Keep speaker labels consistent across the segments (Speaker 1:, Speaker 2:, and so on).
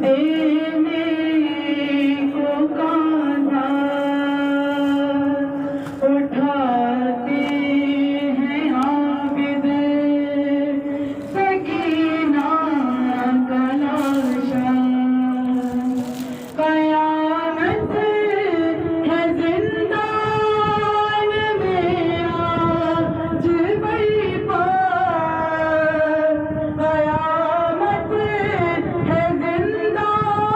Speaker 1: देने को कांधा उठाते हैं आबिद सकीना का लाशा। कयामत है जिंदान में आज बर्पा। कयामत है जिंदान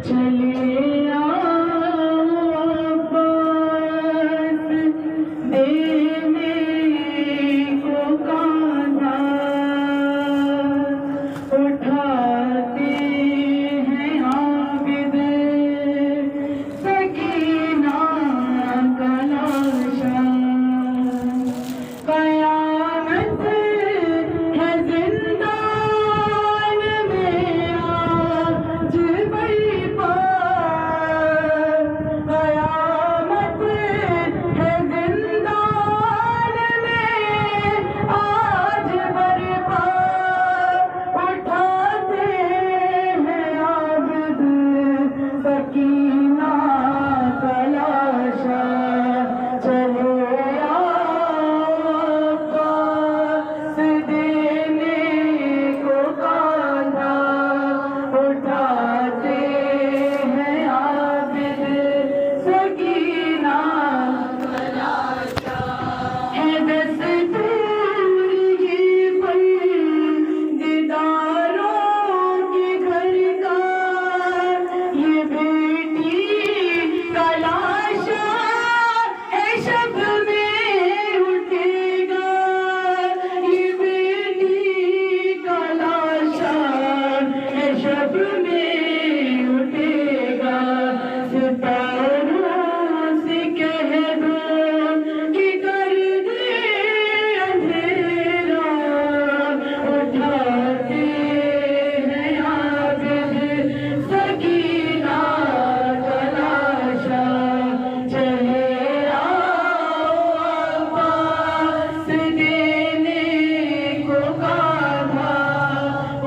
Speaker 1: चले आओ अब्बास देने को कांधा उठाते हैं आबिद सकीना का लाशा कयामत है जिंदान में आज बरपा कयामत है जिंदान में आज बरपा उठाते हैं आबिद सकीना का लाशा चले अब्बास देने को कांधा उठाते हैं आबिद सकीना का लाशा है दस्तूर ये दीदारों के घर का ये बेटी का लाशा है शब में उठेगा ये बेटी का लाशा है शब में उठेगा सितारों से कह दो कि कर दे अंधेरा उठाते हैं आबिद सकीना का लाशा चले आओ अब्बास देने को कांधा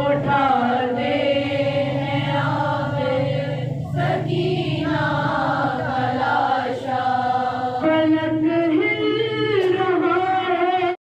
Speaker 1: उठाते हैं आबिद सकीना